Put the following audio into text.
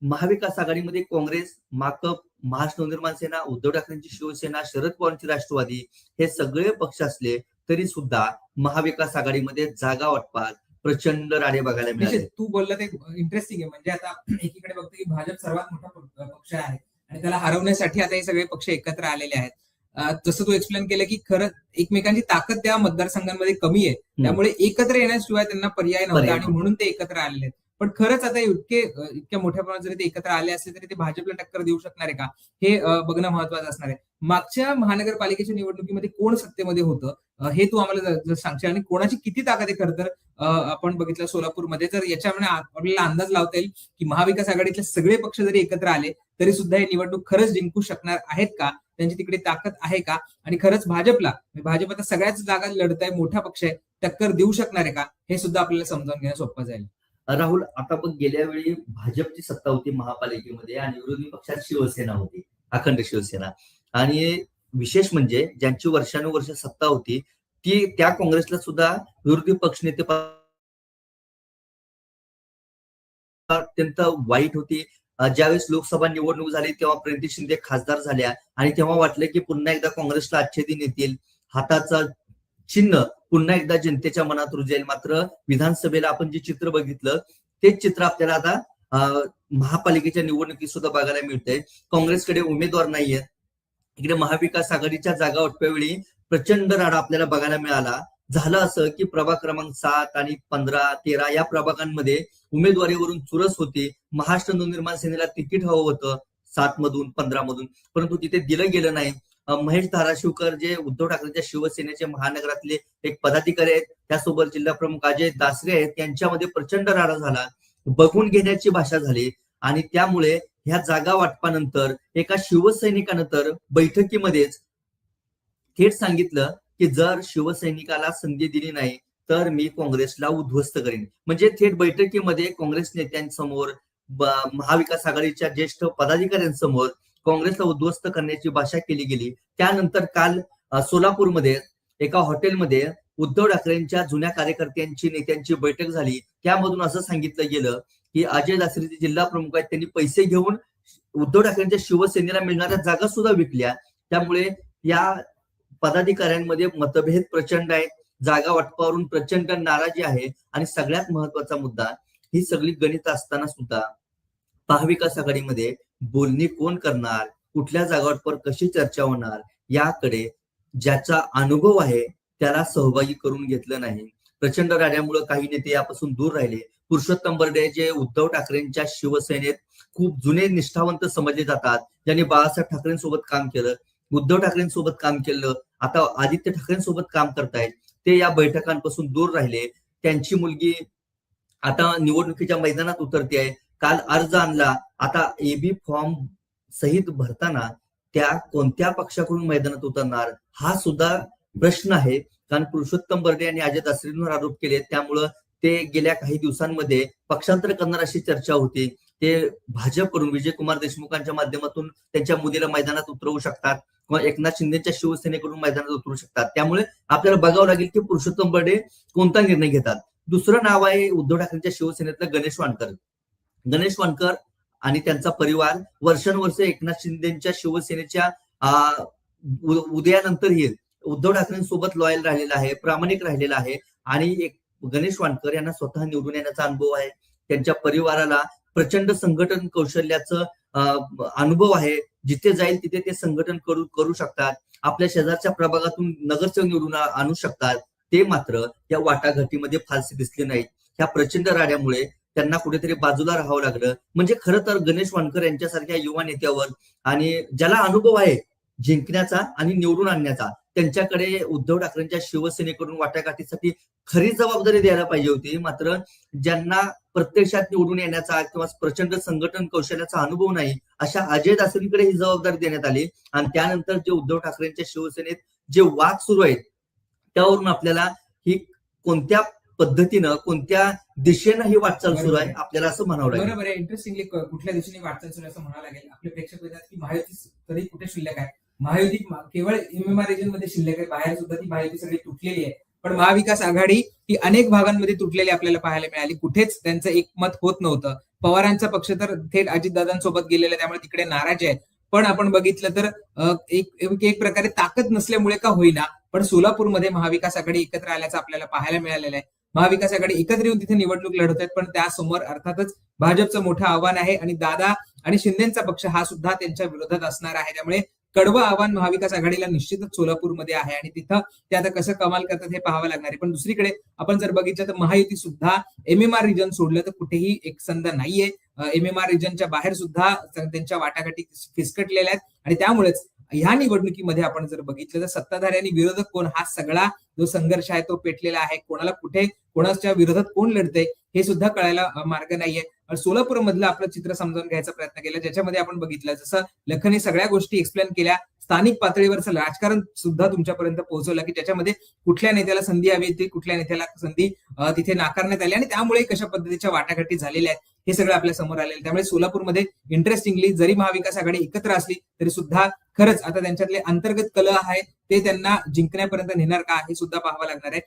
महाविकास आघाडीमध्ये काँग्रेस, माकप, महाराष्ट्र नवनिर्माण सेना, उद्धव ठाकरेंची शिवसेना, शरद पवारांची राष्ट्रवादी हे सगळे पक्ष असले तरी सुद्धा महाविकास आघाडीमध्ये जागा वाटपात प्रचंड राडे बघायला मिळाले. तू बोलला ते इंटरेस्टिंग आहे. म्हणजे आता एकीकडे बघतो की भाजप सर्वात मोठा पक्ष आहे आणि त्याला हरवण्यासाठी आता हे सगळे पक्ष एकत्र आलेले आहेत. जसं तू एक्सप्लेन केलं की खरं एकमेकांची ताकद त्या मतदारसंघांमध्ये कमी आहे, त्यामुळे एकत्र येण्याशिवाय त्यांना पर्याय नव्हता आणि म्हणून ते एकत्र आलेले आहेत. पण खरंच आता इतक्या मोठ्या प्रमाणात जरी ते एकत्र आले असले तरी ते भाजपला टक्कर देऊ शकणार आहे का, हे बघणं महत्वाचं असणार आहे. मागच्या महानगरपालिकेच्या निवडणुकीमध्ये कोण सत्तेमध्ये होतं हे तू आम्हाला सांगशील आणि कोणाची किती ताकद आहे. खरं तर आपण बघितलं सोलापूरमध्ये, तर याच्यामुळे आपल्याला अंदाज लावता येईल की महाविकास आघाडीतले सगळे पक्ष जरी एकत्र आले तरी सुद्धा ही निवडणूक खरंच जिंकू शकणार आहेत का, त्यांची तिकडे ताकद आहे का, आणि खरंच भाजप आता सगळ्याच जागा लढत आहे, मोठा पक्ष आहे, टक्कर देऊ शकणार आहे का, हे सुद्धा आपल्याला समजावून घेणं सोपं जाईल. राहुल, आता पण गेल्या वेळी भाजपची सत्ता होती महापालिकेमध्ये आणि विरोधी पक्षात शिवसेना होती, अखंड शिवसेना. आणि विशेष म्हणजे ज्यांची वर्षानुवर्ष सत्ता होती ती त्या काँग्रेसला सुद्धा विरोधी पक्षनेते अत्यंत वाईट होती. ज्यावेळेस लोकसभा निवडणूक झाली तेव्हा प्रणिती शिंदे खासदार झाल्या आणि तेव्हा वाटलं की पुन्हा एकदा काँग्रेसला अच्छे दिन येतील, हाताचं चिन्ह पुन्हा एकदा जनतेच्या मनात रुजेल. मात्र विधानसभेला आपण जे चित्र बघितलं तेच चित्र आपल्याला आता महापालिकेच्या निवडणुकीत सुद्धा बघायला मिळतंय. काँग्रेसकडे उमेदवार नाहीयेत. इकडे महाविकास आघाडीच्या जागा वाटपावेळी प्रचंड राडा आपल्याला बघायला मिळाला. झालं असं की प्रभाग क्रमांक 7 आणि 15, 13 या प्रभागांमध्ये उमेदवारीवरून चुरस होती. महाराष्ट्र नवनिर्माण सेनेला तिकीट हवं होतं 7 मधून 15 मधून, परंतु तिथे दिलं गेलं नाही. महेश धाराशिवकर जे उद्धव ठाकरेंच्या शिवसेनेचे महानगरातले एक पदाधिकारी आहेत, त्यासोबत जिल्हा प्रमुख अजय दासरे आहेत, त्यांच्यामध्ये प्रचंड राडा झाला, बघून घेण्याची भाषा झाली. आणि त्यामुळे ह्या जागा वाटपानंतर एका शिवसैनिकानं तर बैठकीमध्येच थेट सांगितलं की जर शिवसैनिकाला संधी दिली नाही तर मी काँग्रेसला उद्ध्वस्त करेन. म्हणजे थेट बैठकीमध्ये काँग्रेस नेत्यांसमोर, महाविकास आघाडीच्या ज्येष्ठ पदाधिकाऱ्यांसमोर काँग्रेसला उद्ध्वस्त करण्याची भाषा केली गेली. त्यानंतर काल सोलापूरमध्ये एका हॉटेलमध्ये उद्धव ठाकरेंच्या जुन्या कार्यकर्त्यांची, नेत्यांची बैठक झाली. त्यामधून असं सांगितलं गेलं की अजय दासरे जिल्हा प्रमुख आहेत, त्यांनी पैसे घेऊन उद्धव ठाकरेंच्या शिवसेनेला मिळणाऱ्या जागा सुद्धा विकल्या. त्यामुळे या पदाधिकाऱ्यांमध्ये मतभेद प्रचंड आहेत, जागा वाटपावरून प्रचंड नाराजी आहे. आणि सगळ्यात महत्वाचा मुद्दा, ही सगळी गणित असताना सुद्धा महाविकास आघाडीमध्ये बोलणी कोण करणार, कुठल्या जागावर कशी चर्चा होणार, याकडे ज्याचा अनुभव आहे त्याला सहभागी करून घेतलं नाही. प्रचंड राड्यामुळे काही नेते यापासून दूर राहिले. पुरुषोत्तम बर्डे जे उद्धव ठाकरेंच्या शिवसेनेत खूप जुने निष्ठावंत समजले जातात, ज्यांनी बाळासाहेब ठाकरेंसोबत काम केलं, उद्धव ठाकरेंसोबत काम केलं, आता आदित्य ठाकरेंसोबत काम करतायत, ते या बैठकांपासून दूर राहिले. त्यांची मुलगी आता निवडणुकीच्या मैदानात उतरते आहे. काल अर्ज आणला, आता एबी फॉर्म सहित भरताना त्या कोणत्या पक्षाकडून मैदानात उतरणार हा सुद्धा प्रश्न आहे. कारण पुरुषोत्तम बर्डे यांनी अजय दासरेंवर आरोप केले, त्यामुळं ते गेल्या काही दिवसांमध्ये पक्षांतर करणार अशी चर्चा होती. ते भाजपकडून विजयकुमार देशमुखांच्या माध्यमातून त्यांच्या मुलीला मैदानात उतरवू शकतात किंवा एकनाथ शिंदेच्या शिवसेनेकडून मैदानात उतरू शकतात. त्यामुळे आपल्याला बघावं लागेल की पुरुषोत्तम बर्डे कोणता निर्णय घेतात. दुसरं नाव आहे उद्धव ठाकरेंच्या शिवसेनेतलं गणेश वानकर आणि त्यांचा परिवार वर्षानुवर्ष एकनाथ शिंदेच्या शिवसेनेच्या उदयानंतरही उद्धव ठाकरेंसोबत लॉयल राहिलेला आहे, प्रामाणिक राहिलेला आहे. आणि एक गणेश वानकर यांना स्वतः निवडून येण्याचा अनुभव आहे. त्यांच्या परिवाराला प्रचंड संघटन कौशल्याचं अनुभव आहे. जिथे जाईल तिथे ते संघटन करू शकतात. आपल्या शेजारच्या प्रभागातून नगरसेवक निवडून आणू शकतात. ते मात्र या वाटाघाटीमध्ये फारसे दिसले नाहीत. ह्या प्रचंड राड्यामुळे त्यांना कुठेतरी बाजूला राहावं लागलं. म्हणजे खरं तर गणेश वानकर यांच्यासारख्या युवा नेत्यावर आणि ज्याला अनुभव आहे जिंकण्याचा आणि निवडून आणण्याचा, त्यांच्याकडे उद्धव ठाकरेंच्या शिवसेनेकडून वाटाघाटीसाठी खरी जबाबदारी द्यायला पाहिजे होती. मात्र ज्यांना प्रत्यक्षात निवडून येण्याचा किंवा प्रचंड संघटन कौशल्याचा अनुभव नाही अशा अजय दासरीकडे ही जबाबदारी देण्यात आली. आणि त्यानंतर जे उद्धव ठाकरेंच्या शिवसेनेत जे वाद सुरू आहेत त्यावरून आपल्याला ही कोणत्या पद्धतीनं, कोणत्या दिशेनं ही वाटचाल सुरू आहे आपल्याला असं म्हणावं लागेल. बरोबर आहे. इंटरेस्टिंगली कुठल्या दिशेने वाटचाल सुरू असं म्हणावं लागेल. आपले प्रेक्षक म्हणतात की महायुती तरी कुठे शिल्लक आहे, महायुती केवळ एमएमआर रिजन मध्ये शिल्लक आहे, बाहेर सुद्धा ती महायुती सगळी तुटलेली आहे. पण महाविकास आघाडी ही अनेक भागांमध्ये तुटलेली आपल्याला पाहायला मिळाली. कुठेच त्यांचं एकमत होत नव्हतं. पवारांचा पक्ष तर थेट अजितदादांसोबत गेलेला आहे, त्यामुळे तिकडे नाराज आहे. पण आपण बघितलं तर एक प्रकारे ताकद नसल्यामुळे का होईना, पण सोलापूरमध्ये महाविकास आघाडी एकत्र आल्याचं आपल्याला पाहायला मिळालेलं आहे. महाविकास आघाडी एकत्र येऊन तिथे निवडणूक लढवत आहेत, पण त्यासमोर अर्थातच भाजपचं मोठं आव्हान आहे आणि दादा आणि शिंदेचा पक्ष हा सुद्धा त्यांच्या विरोधात असणार आहे. त्यामुळे कडवं आव्हान महाविकास आघाडीला निश्चितच सोलापूरमध्ये आहे आणि तिथं ते आता कसं कमाल करतात हे पाहावं लागणार आहे. पण दुसरीकडे आपण जर बघितलं तर महायुती सुद्धा एमएमआर रिजन सोडलं तर कुठेही एकसंध नाहीये. एमएमआर रिजनच्या बाहेर सुद्धा त्यांच्या वाटाघाटी फिसकटलेल्या आहेत आणि त्यामुळेच ह्या निवडणुकीमध्ये आपण जर बघितलं तर सत्ताधारी आणि विरोधक कोण हा सगळा जो संघर्ष आहे तो पेटलेला आहे. कोणाला कुठे कोणाच्या विरोधात कोण लढतंय हे सुद्धा कळायला मार्ग नाहीये. सोलापूर मधलं आपलं चित्र समजावून घ्यायचा प्रयत्न केला, ज्याच्यामध्ये आपण बघितलं जसं लखनने सगळ्या गोष्टी एक्सप्लेन केल्या, स्थानिक पातळीवरचं राजकारण सुद्धा तुमच्यापर्यंत पोहोचवलं की ज्याच्यामध्ये कुठल्या नेत्याला संधी हवी होती, कुठल्या नेत्याला संधी तिथे नाकारण्यात आली आणि त्यामुळे कशा पद्धतीच्या वाटाघाटी झालेल्या आहेत हे सगळं आपल्या समोर आलेलं. त्यामुळे सोलापूरमध्ये इंटरेस्टिंगली जरी महाविकास आघाडी एकत्र असली तरी सुद्धा खरंच आता त्यांच्यातले अंतर्गत कलह आहे ते त्यांना जिंकण्यापर्यंत नेणार का हे सुद्धा पाहावं लागणार आहे.